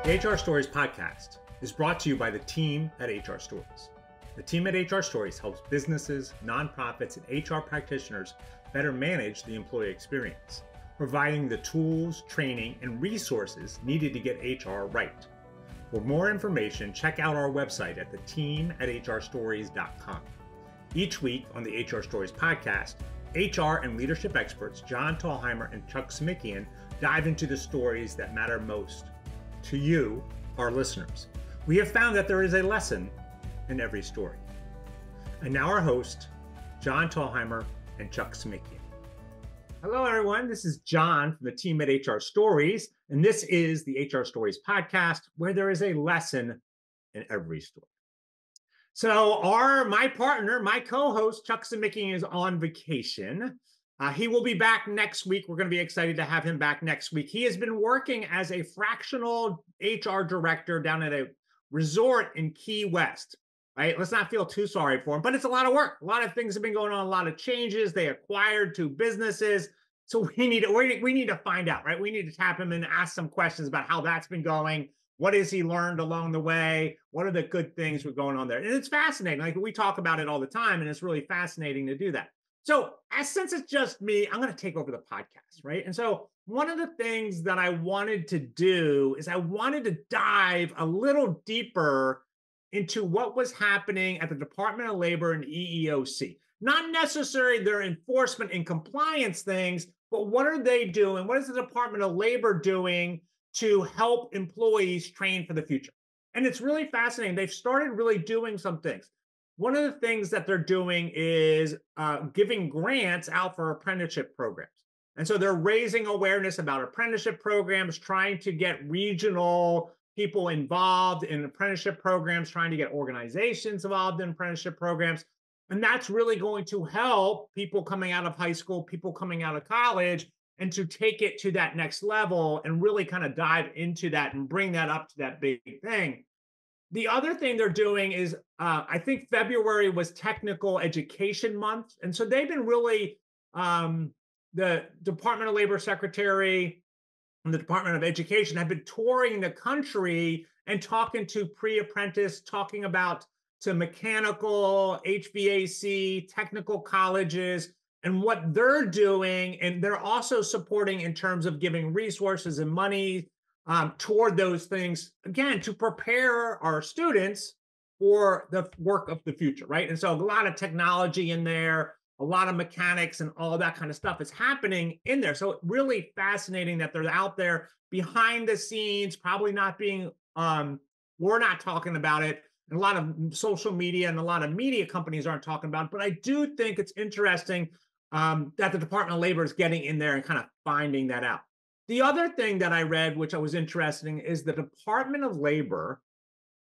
The HR Stories podcast is brought to you by the team at HR Stories. The team at HR Stories helps businesses, nonprofits, and HR practitioners better manage the employee experience, providing the tools, training, and resources needed to get HR right. For more information, check out our website at theteam@hrstories.com. Each week on the HR Stories podcast, HR and leadership experts John Thalheimer and Chuck Simikian dive into the stories that matter most to you, our listeners. We have found that there is a lesson in every story. And now our hosts, John Thalheimer and Chuck Simikian. Hello, everyone. This is John from the team at HR Stories, and this is the HR Stories podcast, where there is a lesson in every story. So my partner, my co-host, Chuck Simikian, is on vacation. He will be back next week. We're going to be excited to have him back next week. He has been working as a fractional HR director down at a resort in Key West, right? Let's not feel too sorry for him, but it's a lot of work. A lot of things have been going on, a lot of changes. They acquired 2 businesses. So we need to find out, right? We need to tap him and ask some questions about how that's been going. What has he learned along the way? What are the good things that are going on there? And it's fascinating. Like, we talk about it all the time, and it's really fascinating to do that. So since it's just me, I'm going to take over the podcast, right? And so one of the things that I wanted to do is I wanted to dive a little deeper into what was happening at the Department of Labor and EEOC. Not necessarily their enforcement and compliance things, but what are they doing? What is the Department of Labor doing to help employees train for the future? And it's really fascinating. They've started really doing some things. One of the things that they're doing is giving grants out for apprenticeship programs. And so they're raising awareness about apprenticeship programs, trying to get regional people involved in apprenticeship programs, trying to get organizations involved in apprenticeship programs. And that's really going to help people coming out of high school, people coming out of college, and to take it to that next level and really kind of dive into that and bring that up to that big thing. The other thing they're doing is, I think February was Technical Education Month. And so they've been really, the Department of Labor Secretary and the Department of Education have been touring the country and talking to pre-apprentice, talking about to mechanical, HVAC, technical colleges, and what they're doing. And they're also supporting in terms of giving resources and money toward those things, again, to prepare our students for the work of the future, right? And so a lot of technology in there, a lot of mechanics and all that kind of stuff is happening in there. So really fascinating that they're out there behind the scenes, probably not being, we're not talking about it. And a lot of social media and a lot of media companies aren't talking about it. But I do think it's interesting that the Department of Labor is getting in there and kind of finding that out. The other thing that I read, which I was interesting, is the Department of Labor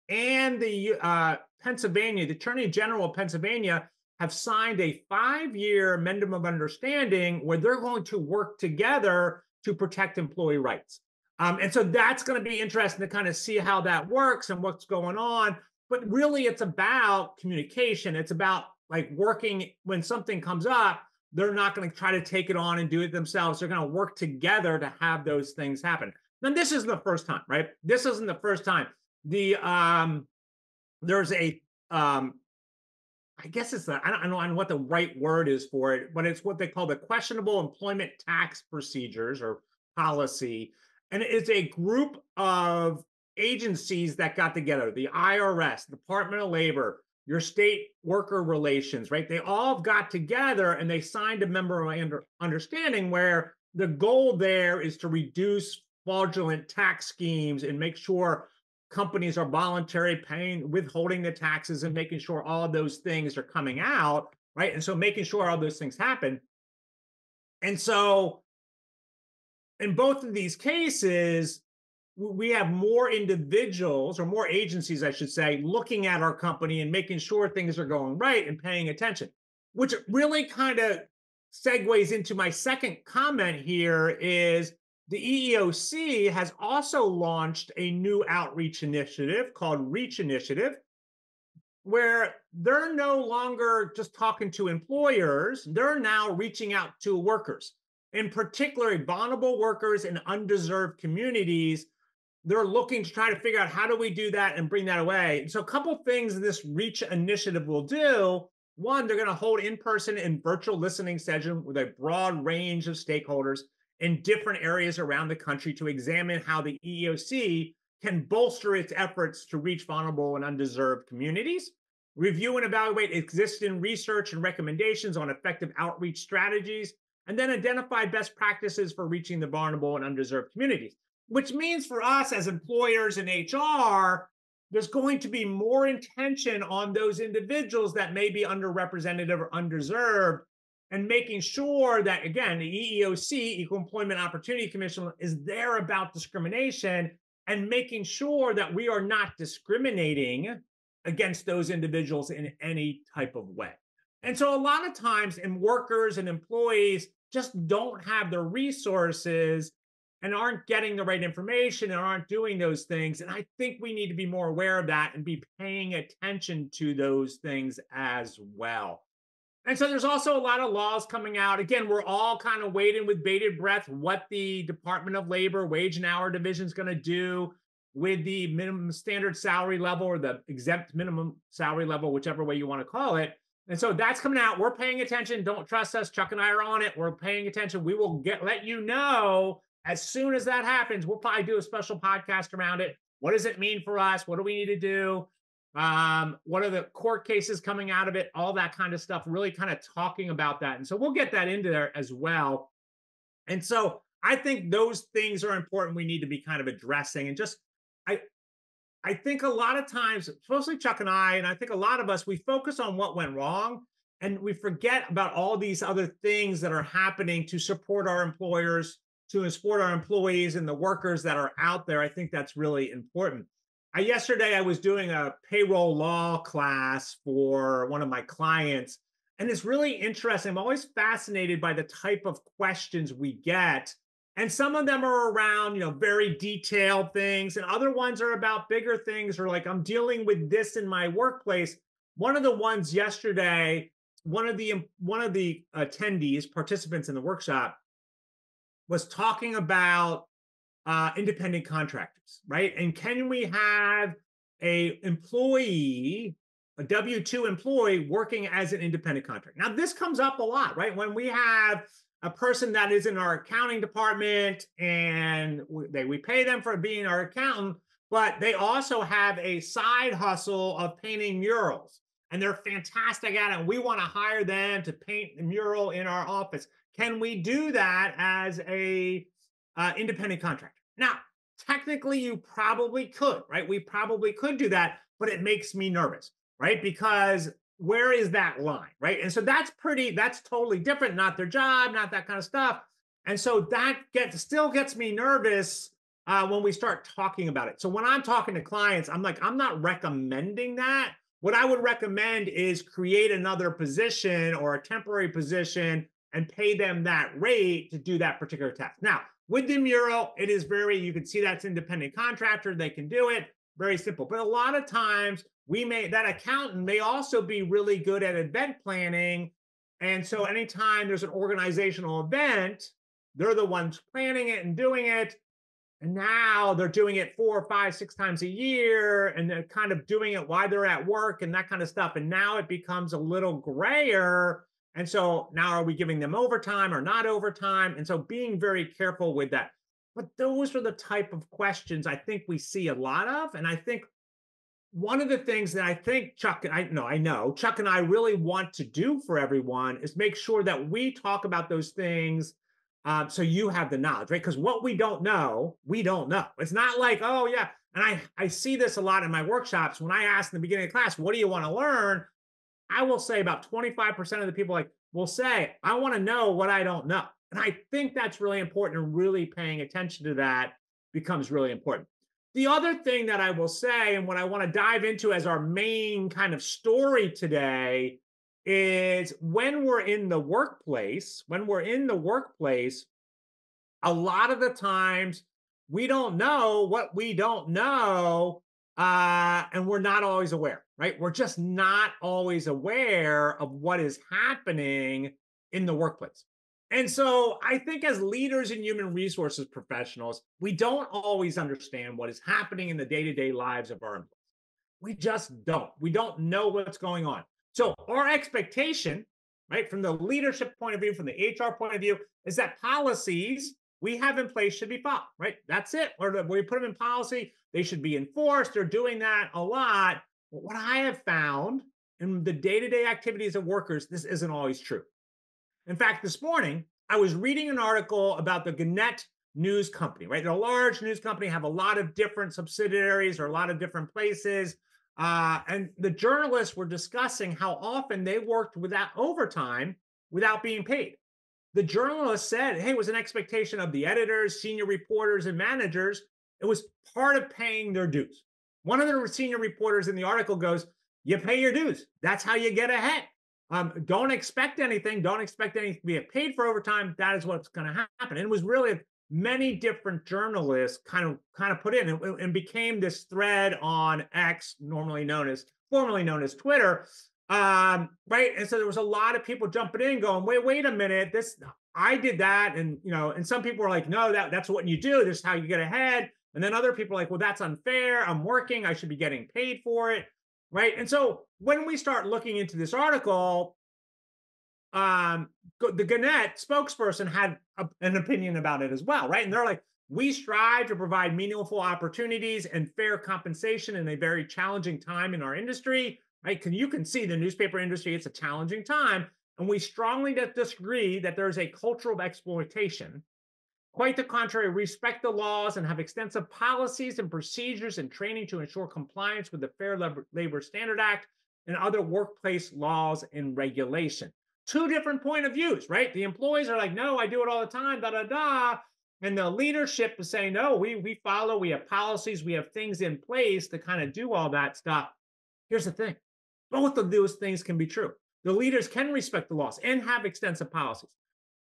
and the Pennsylvania, the Attorney General of Pennsylvania, have signed a 5-year memorandum of understanding where they're going to work together to protect employee rights. And so that's going to be interesting to kind of see how that works and what's going on. But really, it's about communication. It's about like working when something comes up. They're not going to try to take it on and do it themselves. They're going to work together to have those things happen. Now, this isn't the first time, right? This isn't the first time. There's a, I guess it's, I don't know what the right word is for it, but it's what they call the questionable employment tax procedures or policy. And it's a group of agencies that got together, the IRS, Department of Labor, your state worker relations, right? They all got together and they signed a memorandum of understanding where the goal there is to reduce fraudulent tax schemes and make sure companies are voluntarily paying, withholding the taxes and making sure all of those things are coming out, right? And so making sure all those things happen. And so in both of these cases, we have more individuals or more agencies, I should say, looking at our company and making sure things are going right and paying attention, which really kind of segues into my second comment here is the EEOC has also launched a new outreach initiative called Reach Initiative, where they're no longer just talking to employers, they're now reaching out to workers, in particular vulnerable workers in undeserved communities, they're looking to try to figure out how do we do that and bring that away. So a couple things this Reach initiative will do. One, they're going to hold in-person and virtual listening session with a broad range of stakeholders in different areas around the country to examine how the EEOC can bolster its efforts to reach vulnerable and undeserved communities, review and evaluate existing research and recommendations on effective outreach strategies, and then identify best practices for reaching the vulnerable and undeserved communities. Which means for us as employers in HR, there's going to be more intention on those individuals that may be underrepresented or undeserved, and making sure that, again, the EEOC, Equal Employment Opportunity Commission, is there about discrimination and making sure that we are not discriminating against those individuals in any type of way. And so a lot of times, workers and employees just don't have the resources and aren't getting the right information and aren't doing those things. And I think we need to be more aware of that and be paying attention to those things as well. And so there's also a lot of laws coming out. Again, we're all kind of waiting with bated breath what the Department of Labor Wage and Hour Division is going to do with the minimum standard salary level or the exempt minimum salary level, whichever way you want to call it. And so that's coming out. We're paying attention. Don't trust us. Chuck and I are on it. We're paying attention. We will let you know as soon as that happens. We'll probably do a special podcast around it. What does it mean for us? What do we need to do? What are the court cases coming out of it? All that kind of stuff, really kind of talking about that. And so we'll get that into there as well. And so I think those things are important. We need to be kind of addressing and just, I think a lot of times, especially Chuck and I think a lot of us, we focus on what went wrong and we forget about all these other things that are happening to support our employers, to support our employees and the workers that are out there. I think that's really important. Yesterday, I was doing a payroll law class for one of my clients, and it's really interesting. I'm always fascinated by the type of questions we get. And some of them are around, very detailed things, and other ones are about bigger things, or like, I'm dealing with this in my workplace. One of the ones yesterday, one of the attendees, participants in the workshop, was talking about independent contractors, right? And can we have a employee, a W-2 employee working as an independent contractor? Now, this comes up a lot, right? When we have a person that is in our accounting department and we pay them for being our accountant, but they also have a side hustle of painting murals and they're fantastic at it. And we want to hire them to paint the mural in our office. Can we do that as a independent contractor? Now, technically, you probably could, right? We probably could do that, but it makes me nervous, right? Because where is that line, right? And so that's totally different, not their job, not that kind of stuff. And so that still gets me nervous when we start talking about it. So when I'm talking to clients, I'm like, I'm not recommending that. What I would recommend is create another position or a temporary position and pay them that rate to do that particular task. Now, with the mural, it is you can see that's independent contractor, they can do it, very simple. But a lot of times that accountant may also be really good at event planning. And so anytime there's an organizational event, they're the ones planning it and doing it. And now they're doing it 4, 5, 6 times a year, and they're kind of doing it while they're at work and that kind of stuff. And now it becomes a little grayer. And so now are we giving them overtime or not overtime? And so being very careful with that. But those are the type of questions I think we see a lot of. And I think one of the things that I think Chuck and I know Chuck and I really want to do for everyone is make sure that we talk about those things so you have the knowledge, right? Because what we don't know, we don't know. It's not like, oh, yeah. And I see this a lot in my workshops. When I ask in the beginning of class, what do you want to learn? I will say about 25% of the people will say, I want to know what I don't know. And I think that's really important, and really paying attention to that becomes really important. The other thing that I will say, and what I want to dive into as our main kind of story today, is when we're in the workplace, a lot of the times we don't know what we don't know, and we're not always aware, right? We're just not always aware of what is happening in the workplace. And so I think as leaders and human resources professionals, we don't always understand what is happening in the day-to-day lives of our employees. We just don't. We don't know what's going on. So our expectation, right, from the leadership point of view, from the HR point of view, is that policies we have in place should be followed, right? That's it. Or we put them in policy, they should be enforced. They're doing that a lot. But what I have found in the day-to-day activities of workers, this isn't always true. In fact, this morning, I was reading an article about the Garnett News Company, right? They're a large news company, have a lot of different subsidiaries or a lot of different places. And the journalists were discussing how often they worked without overtime without being paid. The journalist said, hey, it was an expectation of the editors, senior reporters, and managers. It was part of paying their dues. One of the senior reporters in the article goes, you pay your dues. That's how you get ahead. Don't expect anything. Don't expect anything to be paid for overtime. That is what's going to happen. And it was really many different journalists kind of put in and became this thread on X, formerly known as Twitter. Right. And so there was a lot of people jumping in going, wait a minute, this I did that. And and some people were like, no, that's what you do. This is how you get ahead. And then other people are like, well, that's unfair. I'm working. I should be getting paid for it. Right. And so when we start looking into this article, the Gannett spokesperson had an opinion about it as well, right? And they're like, we strive to provide meaningful opportunities and fair compensation in a very challenging time in our industry, right? Because you can see the newspaper industry, it's a challenging time. And we strongly disagree that there is a culture of exploitation. Quite the contrary, respect the laws and have extensive policies and procedures and training to ensure compliance with the Fair Labor Standard Act and other workplace laws and regulation. Two different point of views, right? The employees are like, no, I do it all the time, da da da. And the leadership is saying, no, we follow, we have policies, we have things in place to kind of do all that stuff. Here's the thing. Both of those things can be true. The leaders can respect the laws and have extensive policies.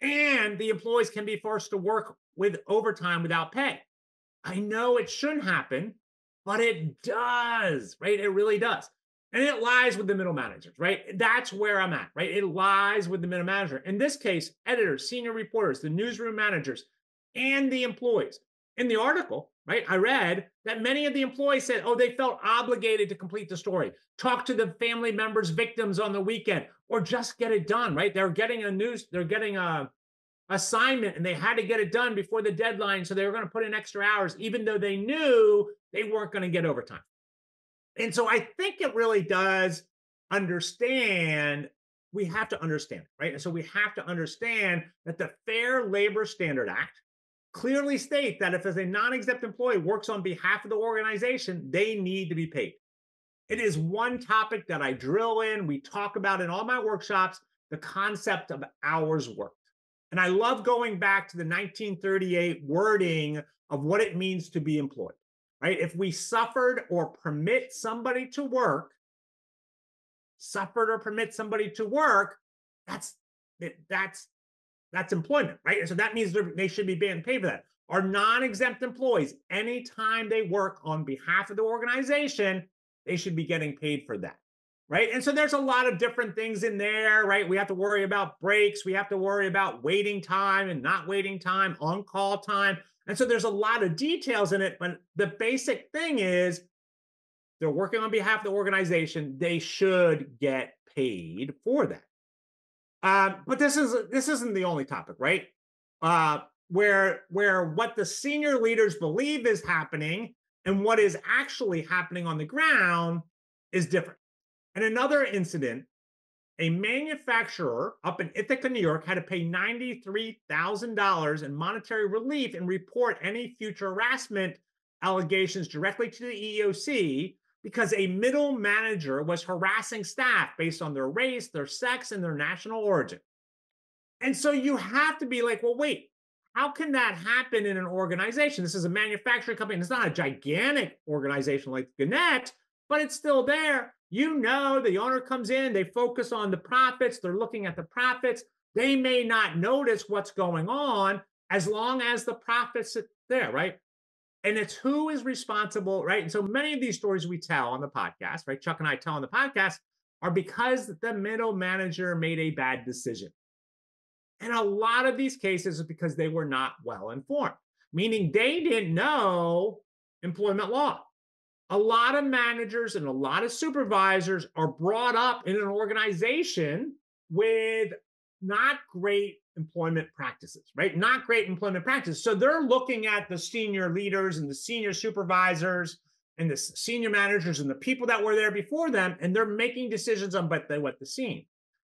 And the employees can be forced to work with overtime without pay. I know it shouldn't happen, but it does, right? It really does. And it lies with the middle managers, right? That's where I'm at, right? It lies with the middle manager. In this case, editors, senior reporters, the newsroom managers, and the employees. In the article, right, I read that many of the employees said, oh, they felt obligated to complete the story, talk to the family members, victims on the weekend, or just get it done, right? They're getting a assignment and they had to get it done before the deadline. So they were going to put in extra hours, even though they knew they weren't going to get overtime. And so I think it really does understand, we have to understand, right? And so we have to understand that the Fair Labor Standard Act clearly state that if as a non-exempt employee works on behalf of the organization, they need to be paid. It is one topic that I drill in. We talk about in all my workshops, the concept of hours worked. And I love going back to the 1938 wording of what it means to be employed, right? If we suffered or permit somebody to work, that's employment, right? And so that means they should be being paid for that. Our non-exempt employees, anytime they work on behalf of the organization, they should be getting paid for that, right? And so there's a lot of different things in there, right? We have to worry about breaks. We have to worry about waiting time and not waiting time, on-call time. And so there's a lot of details in it, but the basic thing is they're working on behalf of the organization. They should get paid for that. But this isn't the only topic, right? Where what the senior leaders believe is happening and what is actually happening on the ground is different. In another incident, a manufacturer up in Ithaca, New York, had to pay $93,000 in monetary relief and report any future harassment allegations directly to the EEOC because a middle manager was harassing staff based on their race, their sex, and their national origin. And so you have to be like, well, wait, how can that happen in an organization? This is a manufacturing company. And it's not a gigantic organization like Gannett, but it's still there. The owner comes in, they focus on the profits. They're looking at the profits. They may not notice what's going on as long as the profits are there, right? And it's who is responsible, right? And so many of these stories we tell on the podcast, right? Chuck and I tell on the podcast are because the middle manager made a bad decision. And a lot of these cases is because they were not well informed, meaning they didn't know employment law. A lot of managers and a lot of supervisors are brought up in an organization with not great employment practices, right? Not great employment practices. So they're looking at the senior leaders and the senior supervisors and the senior managers and the people that were there before them, and they're making decisions on what they're seeing.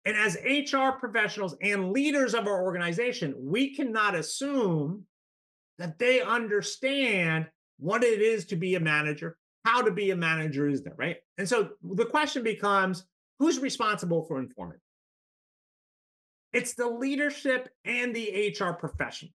And as HR professionals and leaders of our organization, we cannot assume that they understand what it is to be a manager, how to be a manager is there, right? And so the question becomes, who's responsible for informing? It's the leadership and the HR professionals.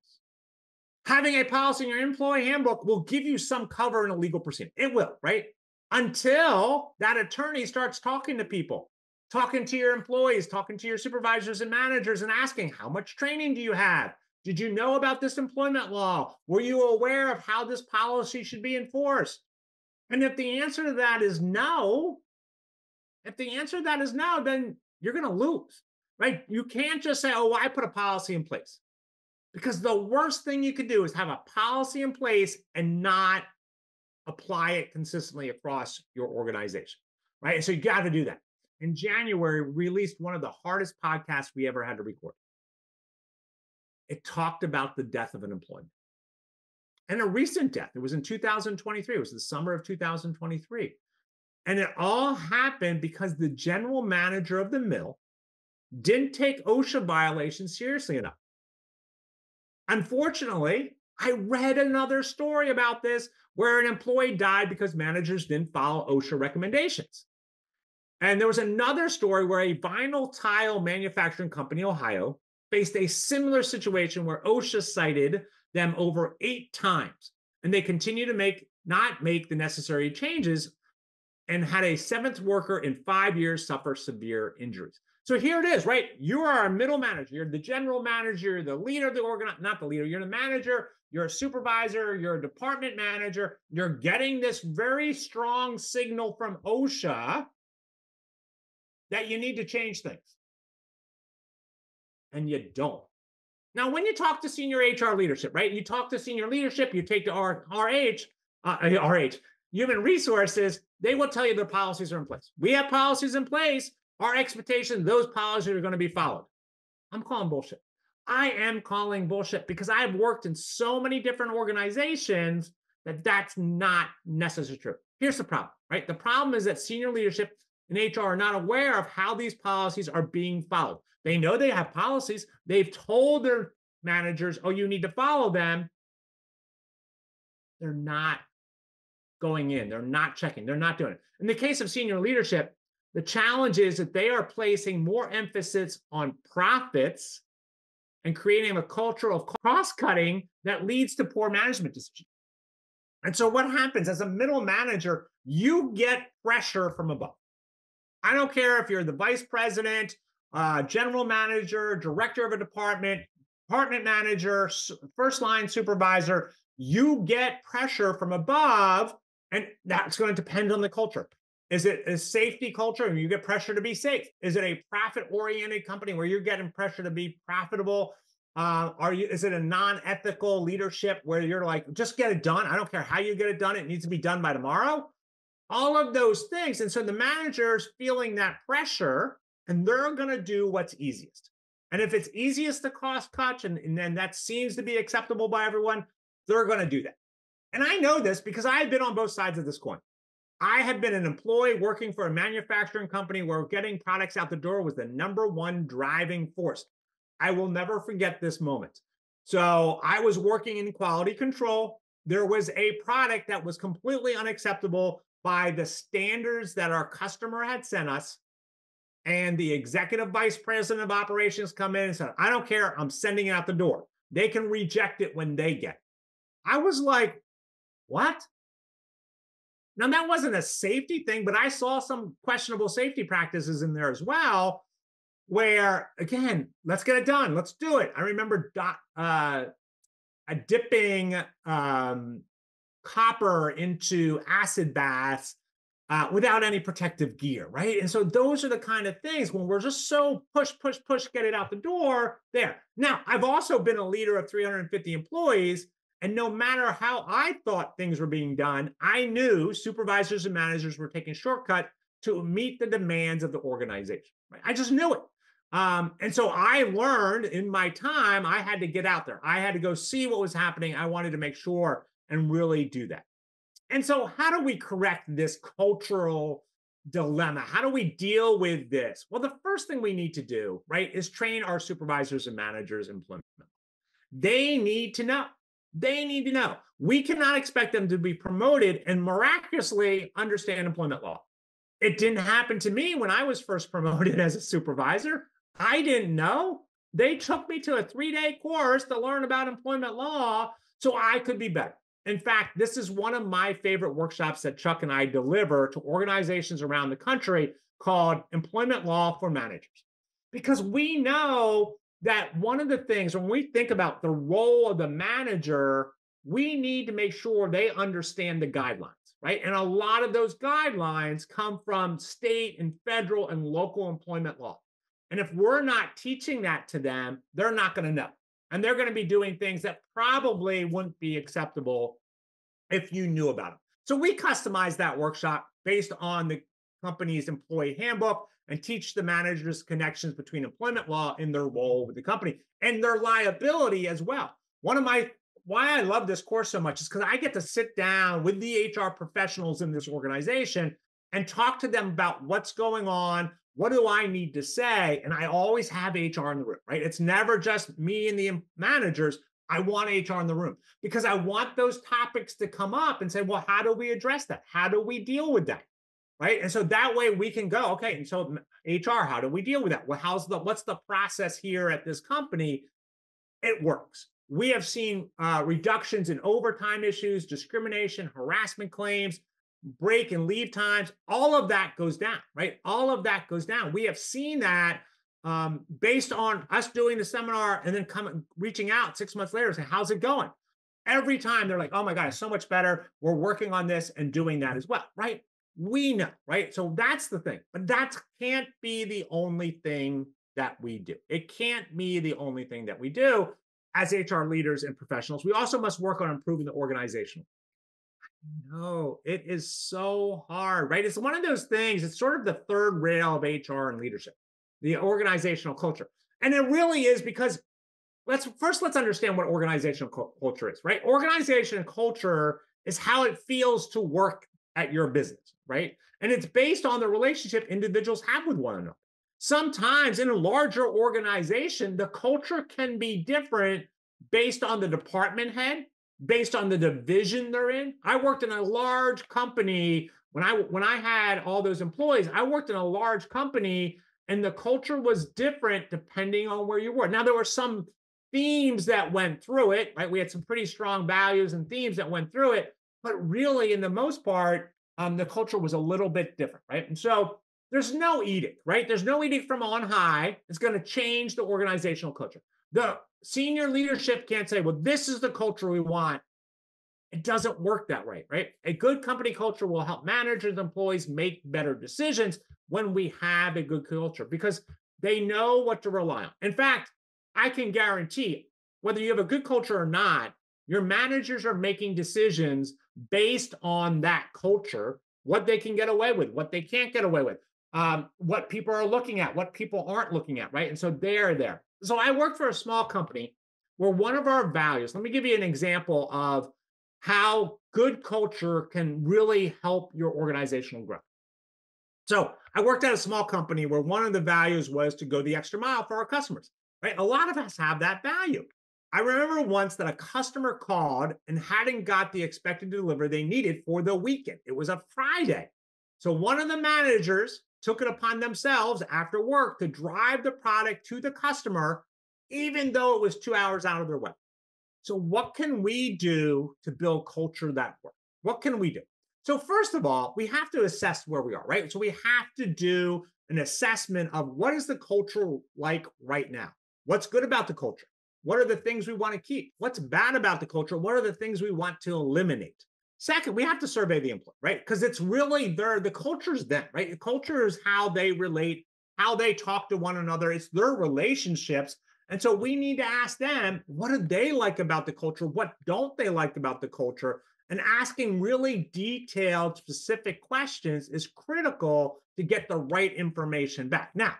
Having a policy in your employee handbook will give you some cover in a legal proceeding. It will, right? Until that attorney starts talking to people, talking to your employees, talking to your supervisors and managers and asking, how much training do you have? Did you know about this employment law? Were you aware of how this policy should be enforced? And if the answer to that is no, then you're going to lose, right? You can't just say, oh, well, I put a policy in place. Because the worst thing you could do is have a policy in place and not apply it consistently across your organization, right? So you got to do that. In January, we released one of the hardest podcasts we ever had to record. It talked about the death of an employee. And a recent death, it was in 2023. It was the summer of 2023. And it all happened because the general manager of the mill didn't take OSHA violations seriously enough. Unfortunately, I read another story about this where an employee died because managers didn't follow OSHA recommendations. And there was another story where a vinyl tile manufacturing company in Ohio faced a similar situation where OSHA cited them over 8 times. And they continue to not make the necessary changes and had a 7th worker in 5 years suffer severe injuries. So here it is, right? You are a middle manager. You're the general manager, you're the leader of the organization, not the leader, you're the manager, you're a supervisor, you're a department manager. You're getting this very strong signal from OSHA that you need to change things. And you don't. Now, when you talk to senior HR leadership, right? You talk to senior leadership, you take to RH, human resources, they will tell you their policies are in place. We have policies in place. Our expectation, those policies are going to be followed. I'm calling bullshit. I am calling bullshit because I've worked in so many different organizations that that's not necessarily true. Here's the problem, right? The problem is that senior leadership and HR are not aware of how these policies are being followed. They know they have policies. They've told their managers, oh, you need to follow them. They're not going in. They're not checking. They're not doing it. In the case of senior leadership, the challenge is that they are placing more emphasis on profits and creating a culture of cross-cutting that leads to poor management decisions. And so what happens as a middle manager, you get pressure from above. I don't care if you're the vice president, general manager, director of a department manager, first line supervisor, you get pressure from above, and that's going to depend on the culture. Is it a safety culture and you get pressure to be safe? Is it a profit-oriented company where you're getting pressure to be profitable? Is it a non-ethical leadership where you're like, just get it done? I don't care how you get it done. It needs to be done by tomorrow. All of those things. And so the manager's feeling that pressure and they're going to do what's easiest. And if it's easiest to cost cut and then that seems to be acceptable by everyone, they're going to do that. And I know this because I've been on both sides of this coin. I had been an employee working for a manufacturing company where getting products out the door was the #1 driving force. I will never forget this moment. So I was working in quality control. There was a product that was completely unacceptable by the standards that our customer had sent us. And the executive vice president of operations come in and said, I don't care, I'm sending it out the door. They can reject it when they get it. I was like, what? Now, that wasn't a safety thing, but I saw some questionable safety practices in there as well, where, again, let's get it done. Let's do it. I remember dipping copper into acid baths without any protective gear, right? And so those are the kind of things when we're just so push, push, push, get it out the door there. Now, I've also been a leader of 350 employees. And no matter how I thought things were being done, I knew supervisors and managers were taking shortcut to meet the demands of the organization. Right? I just knew it. And so I learned in my time, I had to get out there. I had to go see what was happening. I wanted to make sure and really do that. And so, how do we correct this cultural dilemma? How do we deal with this? Well, the first thing we need to do, right, is train our supervisors and managers employment. They need to know. They need to know. We cannot expect them to be promoted and miraculously understand employment law. It didn't happen to me when I was first promoted as a supervisor. I didn't know. They took me to a 3-day course to learn about employment law so I could be better. In fact, this is one of my favorite workshops that Chuck and I deliver to organizations around the country called Employment Law for Managers. Because we know that one of the things when we think about the role of the manager, we need to make sure they understand the guidelines, right? And a lot of those guidelines come from state and federal and local employment law. And if we're not teaching that to them, they're not going to know. And they're going to be doing things that probably wouldn't be acceptable if you knew about them. So we customize that workshop based on the company's employee handbook and teach the managers connections between employment law and their role with the company and their liability as well. Why I love this course so much is because I get to sit down with the HR professionals in this organization and talk to them about what's going on. What do I need to say? And I always have HR in the room, right? It's never just me and the managers. I want HR in the room because I want those topics to come up and say, well, how do we address that? How do we deal with that? Right. And so that way we can go, okay. And so HR, how do we deal with that? Well, what's the process here at this company? It works. We have seen reductions in overtime issues, discrimination, harassment claims, break and leave times. All of that goes down, right? All of that goes down. We have seen that based on us doing the seminar and then reaching out 6 months later and saying, how's it going? Every time they're like, oh my God, it's so much better. We're working on this and doing that as well, right? We know, right? So that's the thing. But that can't be the only thing that we do. It can't be the only thing that we do as HR leaders and professionals. We also must work on improving the organization. No, it is so hard, right? It's one of those things. It's sort of the third rail of HR and leadership, the organizational culture. And it really is because let's understand what organizational culture is, right? Organization culture is how it feels to work at your business, right? And it's based on the relationship individuals have with one another. Sometimes in a larger organization, the culture can be different based on the department head, based on the division they're in. I worked in a large company when I had all those employees. I worked in a large company and the culture was different depending on where you were. Now, there were some themes that went through it, right? We had some pretty strong values and themes that went through it, but really, in the most part, the culture was a little bit different, right? And so there's no edict, right? There's no edict from on high. It's going to change the organizational culture. The senior leadership can't say, well, this is the culture we want. It doesn't work that way, right? A good company culture will help managers and employees make better decisions when we have a good culture because they know what to rely on. In fact, I can guarantee whether you have a good culture or not, your managers are making decisions based on that culture, what they can get away with, what they can't get away with, what people are looking at, what people aren't looking at, right? And so they're there. So I work for a small company where one of our values, let me give you an example of how good culture can really help your organizational growth. So I worked at a small company where one of the values was to go the extra mile for our customers, right? A lot of us have that value. I remember once that a customer called and hadn't got the expected delivery they needed for the weekend. It was a Friday. So one of the managers took it upon themselves after work to drive the product to the customer, even though it was 2 hours out of their way. So what can we do to build culture that works? What can we do? So first of all, we have to assess where we are, right? So we have to do an assessment of what is the culture like right now? What's good about the culture? What are the things we want to keep? What's bad about the culture? What are the things we want to eliminate? Second, we have to survey the employee, right? Because it's really the culture's them, right? The culture is how they relate, how they talk to one another. It's their relationships. And so we need to ask them, what do they like about the culture? What don't they like about the culture? And asking really detailed, specific questions is critical to get the right information back. Now,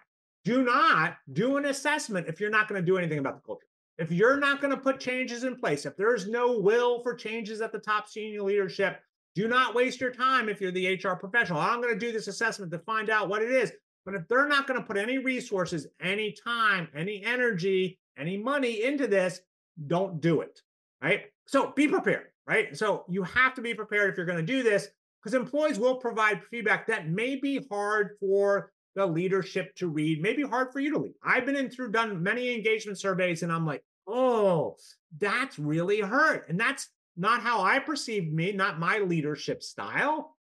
do not do an assessment if you're not going to do anything about the culture. If you're not going to put changes in place, if there's no will for changes at the top senior leadership, do not waste your time if you're the HR professional. I'm going to do this assessment to find out what it is. But if they're not going to put any resources, any time, any energy, any money into this, don't do it, right? So be prepared, right? So you have to be prepared if you're going to do this, because employees will provide feedback that may be hard for the leadership to read, maybe hard for you to read. I've been done many engagement surveys, and I'm like, oh, that's really hurt. And that's not how I perceived me, not my leadership style.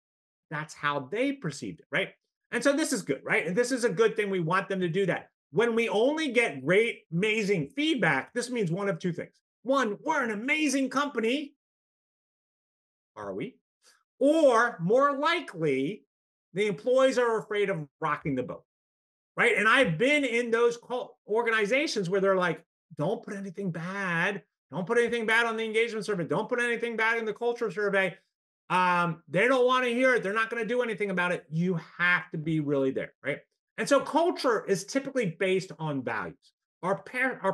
That's how they perceived it, right? And so this is good, right? And this is a good thing. We want them to do that. When we only get great, amazing feedback, this means one of two things. One, we're an amazing company. Are we? Or more likely, the employees are afraid of rocking the boat, right? And I've been in those organizations where they're like, don't put anything bad. Don't put anything bad on the engagement survey. Don't put anything bad in the culture survey. They don't want to hear it. They're not going to do anything about it. You have to be really there, right? And so culture is typically based on values. Our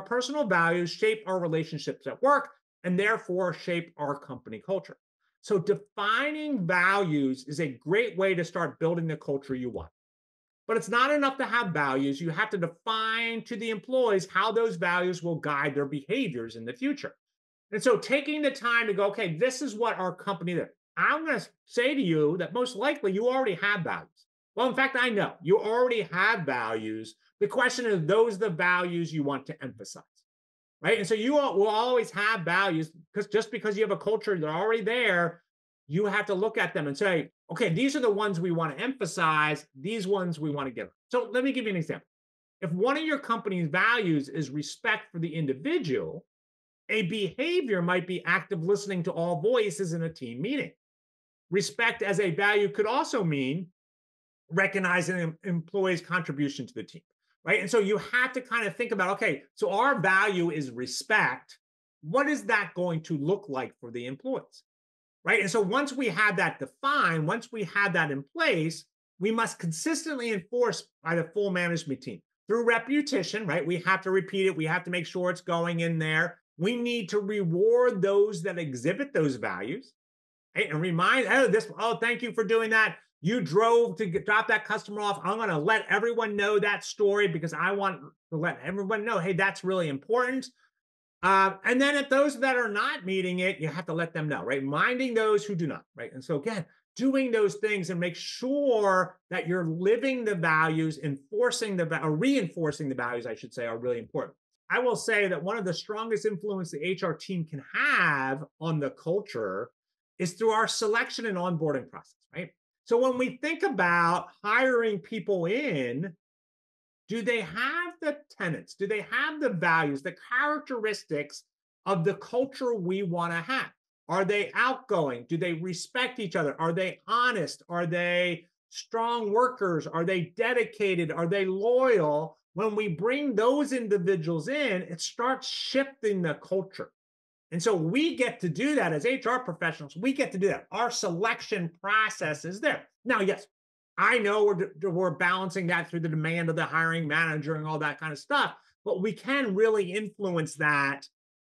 personal values shape our relationships at work and therefore shape our company culture. So defining values is a great way to start building the culture you want. But it's not enough to have values. You have to define to the employees how those values will guide their behaviors in the future. And so taking the time to go, okay, this is what our company does. I'm going to say to you that most likely you already have values. Well, in fact, I know you already have values. The question is, those the values you want to emphasize, right? And so you will always have values, because just because you have a culture, they're already there. You have to look at them and say, okay, these are the ones we want to emphasize. These ones we want to get. So let me give you an example. If one of your company's values is respect for the individual, a behavior might be active listening to all voices in a team meeting. Respect as a value could also mean recognizing an employee's contribution to the team, right? And so you have to kind of think about, okay, so our value is respect. What is that going to look like for the employees, right? And so once we have that defined, once we have that in place, we must consistently enforce by the full management team through repetition, right? We have to repeat it. We have to make sure it's going in there. We need to reward those that exhibit those values, right? And remind, thank you for doing that. You drove to drop that customer off. I'm going to let everyone know that story because I want to let everyone know, hey, that's really important. And then if those that are not meeting it, you have to let them know, right? Reminding those who do not, right? And so again, doing those things and make sure that you're living the values, reinforcing the values, I should say, are really important. I will say that one of the strongest influence the HR team can have on the culture is through our selection and onboarding process, right? So when we think about hiring people in, do they have the tenets? Do they have the values, the characteristics of the culture we want to have? Are they outgoing? Do they respect each other? Are they honest? Are they strong workers? Are they dedicated? Are they loyal? When we bring those individuals in, it starts shifting the culture. And so we get to do that as HR professionals. We get to do that. Our selection process is there. Now, yes, I know we're balancing that through the demand of the hiring manager and all that kind of stuff, but we can really influence that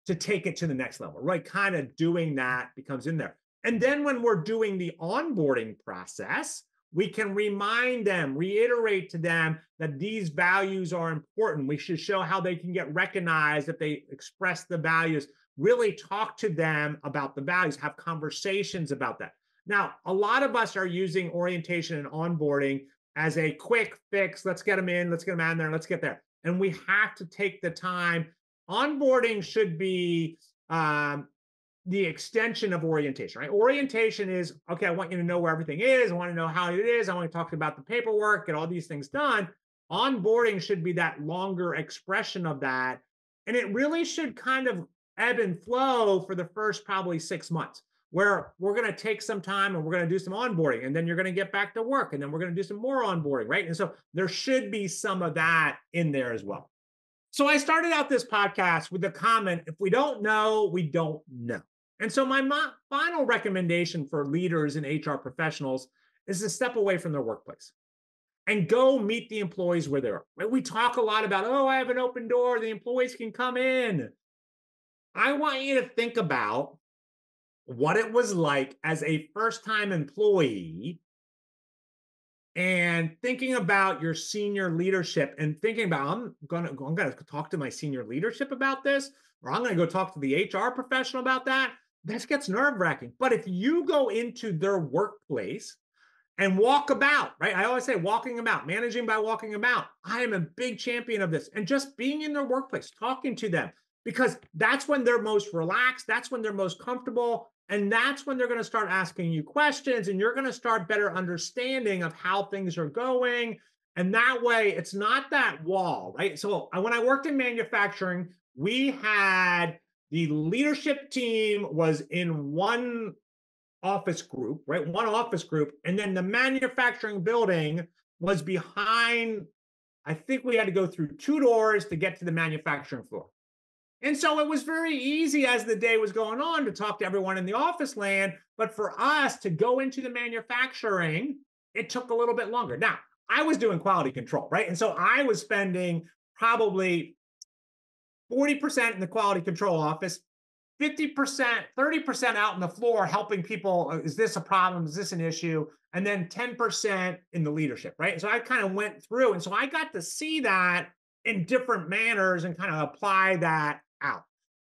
to take it to the next level, right? Kind of doing that becomes in there. And then when we're doing the onboarding process, we can remind them, reiterate to them that these values are important. We should show how they can get recognized if they express the values, really talk to them about the values, have conversations about that. Now, a lot of us are using orientation and onboarding as a quick fix. Let's get them in, let's get them out there, let's get there. And we have to take the time. Onboarding should be the extension of orientation, right? Orientation is, okay, I want you to know where everything is. I want to know how it is. I want to talk about the paperwork, get all these things done. Onboarding should be that longer expression of that. And it really should kind of ebb and flow for the first probably 6 months. where we're going to take some time and we're going to do some onboarding, and then you're going to get back to work, and then we're going to do some more onboarding, right? And so there should be some of that in there as well. So I started out this podcast with the comment, if we don't know, we don't know. And so my final recommendation for leaders and HR professionals is to step away from their workplace and go meet the employees where they are. We talk a lot about, oh, I have an open door, the employees can come in. I want you to think about what it was like as a first-time employee and thinking about your senior leadership and thinking about, I'm gonna talk to my senior leadership about this, or I'm gonna go talk to the HR professional about that. That gets nerve-wracking. But if you go into their workplace and walk about, right? I always say walking about, managing by walking about. I am a big champion of this. And just being in their workplace, talking to them, because that's when they're most relaxed. That's when they're most comfortable. And that's when they're going to start asking you questions, and you're going to start better understanding of how things are going. And that way, it's not that wall, right? So when I worked in manufacturing, we had the leadership team was in one office group, right? One office group. And then the manufacturing building was behind, I think we had to go through 2 doors to get to the manufacturing floor. And so it was very easy as the day was going on to talk to everyone in the office land. But for us to go into the manufacturing, it took a little bit longer. Now, I was doing quality control, right? And so I was spending probably 40% in the quality control office, 50%, 30% out on the floor helping people. Is this a problem? Is this an issue? And then 10% in the leadership, right? So I kind of went through. And so I got to see that in different manners and kind of apply that out,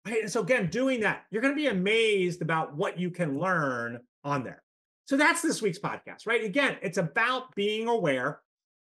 right? And so again, doing that, you're going to be amazed about what you can learn on there. So that's this week's podcast, right? Again, it's about being aware.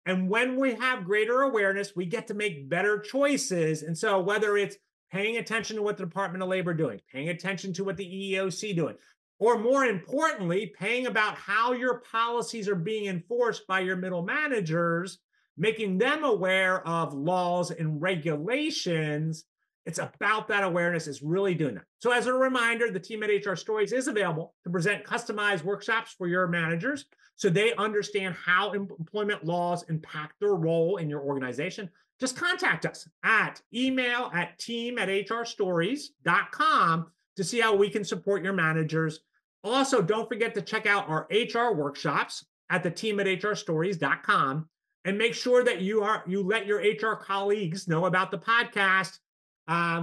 And when we have greater awareness, we get to make better choices. And so whether it's paying attention to what the Department of Labor is doing, paying attention to what the EEOC is doing, or more importantly, paying about how your policies are being enforced by your middle managers, making them aware of laws and regulations. It's about that awareness is really doing that. So as a reminder, the team at HR Stories is available to present customized workshops for your managers so they understand how employment laws impact their role in your organization. Just contact us at team@hrstories.com to see how we can support your managers. Also, don't forget to check out our HR workshops at the team@hrstories.com. And make sure that you let your HR colleagues know about the podcast.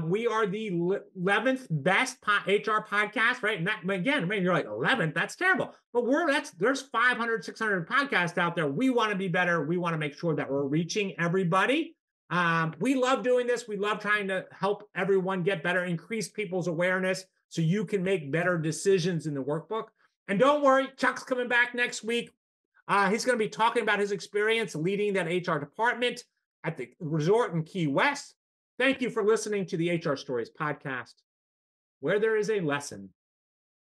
We are the 11th best HR podcast, right? And that, again, maybe you're like 11th, that's terrible. But there's 500, 600 podcasts out there. We want to be better. We want to make sure that we're reaching everybody. We love doing this. We love trying to help everyone get better, increase people's awareness so you can make better decisions in the workbook. And don't worry, Chuck's coming back next week. He's going to be talking about his experience leading that HR department at the resort in Key West. Thank you for listening to the HR Stories podcast, where there is a lesson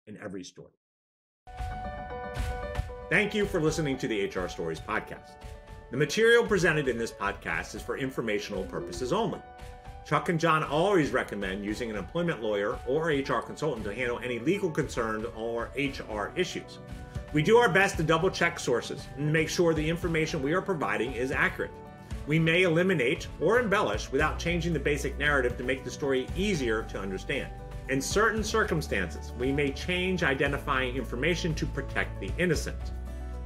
in every story. Thank you for listening to the HR Stories podcast. The material presented in this podcast is for informational purposes only. Chuck and John always recommend using an employment lawyer or HR consultant to handle any legal concerns or HR issues. We do our best to double check sources and make sure the information we are providing is accurate. We may eliminate or embellish without changing the basic narrative to make the story easier to understand. In certain circumstances, we may change identifying information to protect the innocent.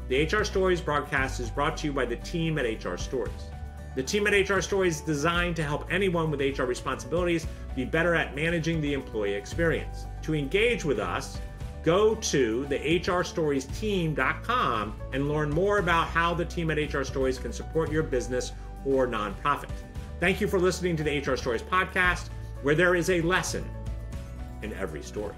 The HR Stories broadcast is brought to you by the team at HR Stories. The team at HR Stories is designed to help anyone with HR responsibilities be better at managing the employee experience. To engage with us, go to the hrstoriesteam.com and learn more about how the team at HR Stories can support your business or nonprofit. Thank you for listening to the HR Stories podcast, where there is a lesson in every story.